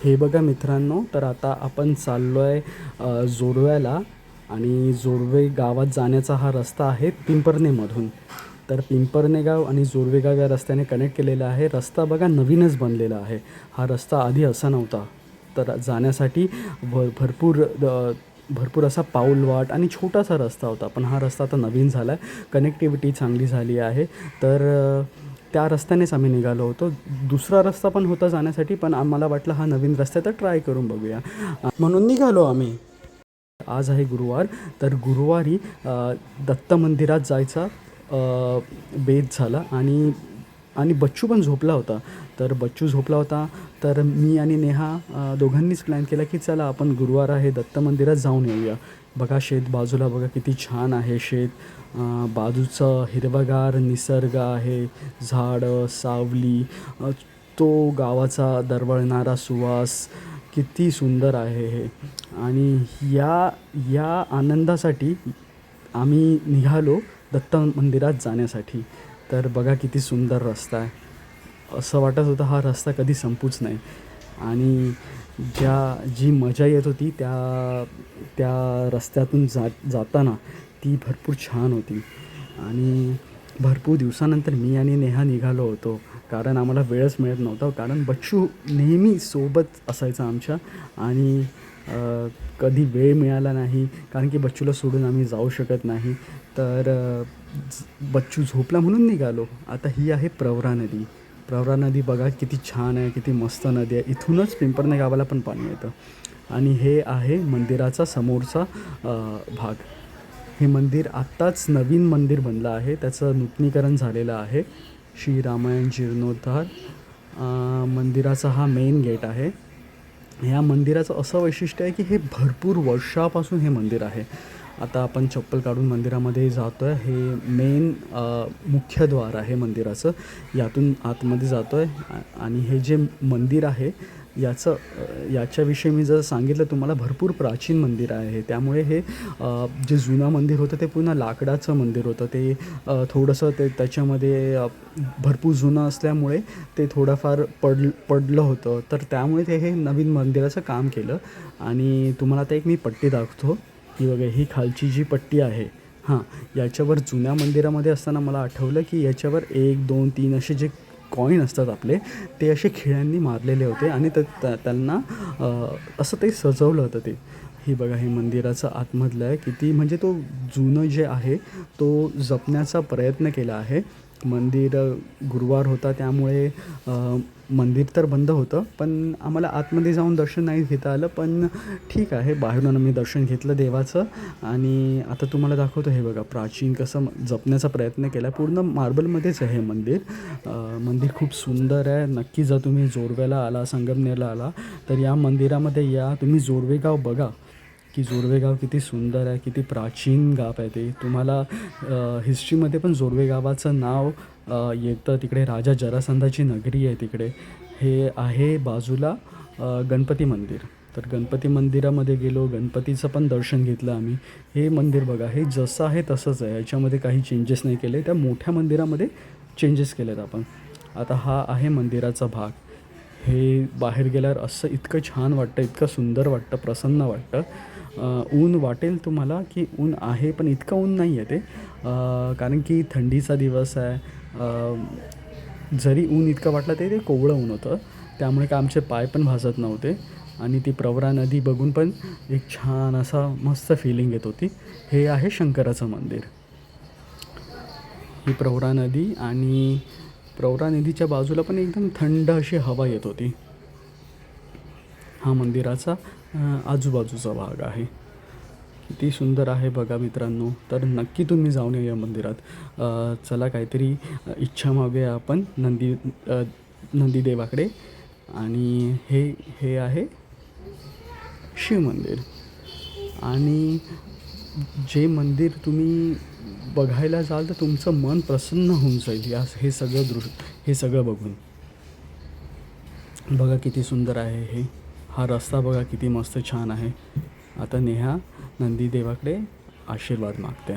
हे बघा मित्रांनो, तर आता आपण चाललो आहे जोडव्याला आणि जोडवे गावात जाण्याचा हा रस्ता आहे पिंपरणेमधून. तर पिंपरणे गाव आणि जोडवे गाव या रस्त्याने कनेक्ट केलेला आहे. रस्ता बघा नवीनच बनलेला आहे. हा रस्ता आधी असा नव्हता. तर जाण्यासाठी भरपूर असा पाऊलवाट आणि छोटासा रस्ता होता. पण हा रस्ता आता नवीन झाला आहे. कनेक्टिव्हिटी चांगली झाली आहे. तर त्या रस्त्यानेच आम्ही निघालो होतो. दुसरा रस्ता पण होता जाण्यासाठी, पण आम्हाला वाटलं हा नवीन रस्ता तर ट्राय करून बघूया, म्हणून निघालो आम्ही. आज आहे गुरुवार. तर गुरुवारी दत्त मंदिरात जायचा बेत झाला आणि बच्चू पण झोपला होता. तर बच्चू झोपला होता, तर मी आणि नेहा दोघांनीच प्लॅन केला की चला आपण गुरुवार आहे दत्त मंदिरात जाऊन येऊया. बघा शेत बाजूला बघा किती छान आहे शेत. बाजूचं हिरवंगार निसर्ग आहे, झाडं, सावली, तो गावाचा दरवळणारा सुवास, किती सुंदर आहे हे. आणि या आनंदासाठी आम्ही निघालो दत्त मंदिरात जाण्यासाठी. तर बघा किती सुंदर रस्ता आहे. असं वाटत होतं हा रस्ता कधी संपूच नाही. आणि जी मजा येत होती त्या रस्त्यातून जाताना ती भरपूर छान होती. आणि भरपूर दिवसानंतर मी आणि नेहा निघालो होतो, कारण आम्हाला वेळच मिळत नव्हता. कारण बच्चू नेहमी सोबत असायचा आमच्या आणि कधी वेळ मिळाला नाही, कारण की बच्चूला सोडून आम्ही जाऊ शकत नाही. तर बच्चू झोपला म्हणून निघालो. आता ही आहे प्रवरा नदी. प्रवरा नदी बघा किती छान आहे, किती मस्त नदी आहे. इथूनच पिंपरणे गावाला पण पाणी येतं. आणि हे आहे मंदिराचा समोरचा भाग. हे मंदिर आत्ताच नवीन मंदिर बनलं आहे, त्याचं नूतनीकरण झालेलं आहे. श्री रामायण जीर्णोद्धार मंदिराचा हा मेन गेट आहे. ह्या मंदिराचं असं वैशिष्ट्य आहे की हे भरपूर वर्षापासून हे मंदिर आहे. आता आपण चप्पल काढून मंदिरामध्ये जातो आहे. हे मेन मुख्य द्वार आहे मंदिराचं. यातून आतमध्ये जातो आहे. आणि हे जे मंदिर आहे याच्याविषयी मी जर सांगितलं तुम्हाला, भरपूर प्राचीन मंदिर आहे हे. त्यामुळे हे जे जुनं मंदिर होतं ते पुन्हा लाकडाचं मंदिर होतं. ते थोडंसं त्याच्यामध्ये भरपूर जुनं असल्यामुळे ते थोडंफार पडलं होतं. तर त्यामुळे ते हे नवीन मंदिराचं काम केलं. आणि तुम्हाला आता एक मी पट्टी दाखवतो की बघा, ही खालची जी पट्टी आहे, याच्यावर जुन्या मंदिरामध्ये असताना मला आठवलं की याच्यावर 1, 2, 3 असे जे कॉईन असतात आपले, ते असे खिळ्यांनी मारलेले होते आणि त्यांना असं ते सजवलं होतं ते. ही बघा, हे मंदिराचं आतमधलं आहे. किती म्हणजे तो जुनं जे आहे तो जपण्याचा प्रयत्न केला आहे. मंदिर गुरुवार होता त्यामुळे मंदिर तर बंद होतं, पण आम्हाला आतमध्ये जाऊन दर्शन नाही घेता आलं. पण ठीक आहे, बाहेरून आम्ही दर्शन घेतलं देवाचं. आणि आता तुम्हाला दाखवतो. हे बघा प्राचीन कसं जपण्याचा प्रयत्न केला आहे. पूर्ण मार्बलमध्येच आहे हे मंदिर. मंदिर खूप सुंदर आहे. नक्की जर तुम्ही जोडव्याला आला, संगमनेरला आला, तर या मंदिरामध्ये या. तुम्ही जोडवे गाव बघा की जोडवे गाव किती सुंदर आहे, किती प्राचीन गाव आहे ते. तुम्हाला हिस्ट्रीमध्ये पण जोडवे गावाचं नाव येतं. तिकडे राजा जरासंधाची नगरी आहे तिकडे. हे आहे बाजूला गणपती मंदिर. तर गणपती मंदिरामध्ये गेलो, गणपतीचं पण दर्शन घेतलं आम्ही. हे मंदिर बघा, हे जसं आहे तसंच आहे. याच्यामध्ये काही चेंजेस नाही केले. त्या मोठ्या मंदिरामध्ये चेंजेस केलेत आपण. आता हा आहे मंदिराचा भाग. हे बाहेर गेल्यावर असं इतकं छान वाटतं, इतकं सुंदर वाटतं, प्रसन्न वाटतं. ऊन वाटेल तुम्हाला की ऊन आहे, पण इतकं ऊन नाही आहे ते, कारण की थंडीचा दिवस आहे. जरी ऊन इतकं वाटलं ते कोवळं ऊन होतं, त्यामुळे काय आमचे पाय पण भाजत नव्हते. आणि ती प्रवरा नदी बघून पण एक छान असा मस्त फिलिंग येत होती. हे आहे शंकराचं मंदिर. ही प्रवरा नदी, आणि प्रवरा नदीच्या बाजूला पण एकदम थंड अशी हवा येत होती. हा मंदिराचा आजूबाजूचा भाग आहे. किती सुंदर आहे बघा मित्रांनो. तर नक्की तुम्ही जाऊन या मंदिरात. चला काहीतरी इच्छा मागूया आपण नंदीदेवाकडे. आणि हे आहे शिव मंदिर. आणि जे मंदिर तुम्ही बघायला जाल तर तुमचं मन प्रसन्न होऊन जाईल हे सगळं बघून. बघा किती सुंदर आहे हे. हा रस्ता बघा किती मस्त छान आहे. आता नेहा नंदीदेवाकडे आशीर्वाद मागते.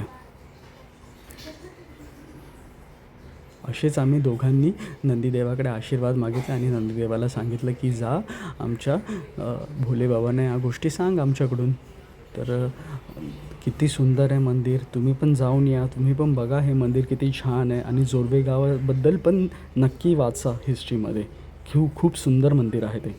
असेच आम्ही दोघांनी नंदीदेवाकडे आशीर्वाद मागितले आणि नंदीदेवाला सांगितलं की जा आमच्या भोलेबाबांना या गोष्टी सांग आमच्याकडून. तर किती सुंदर आहे मंदिर, तुम्ही पण जाऊन या, तुम्ही पण बघा हे मंदिर किती छान आहे. आणि जोरवे गावाबद्दल पण नक्की वाचा हिस्ट्रीमध्ये, खूप सुंदर मंदिर आहे ते.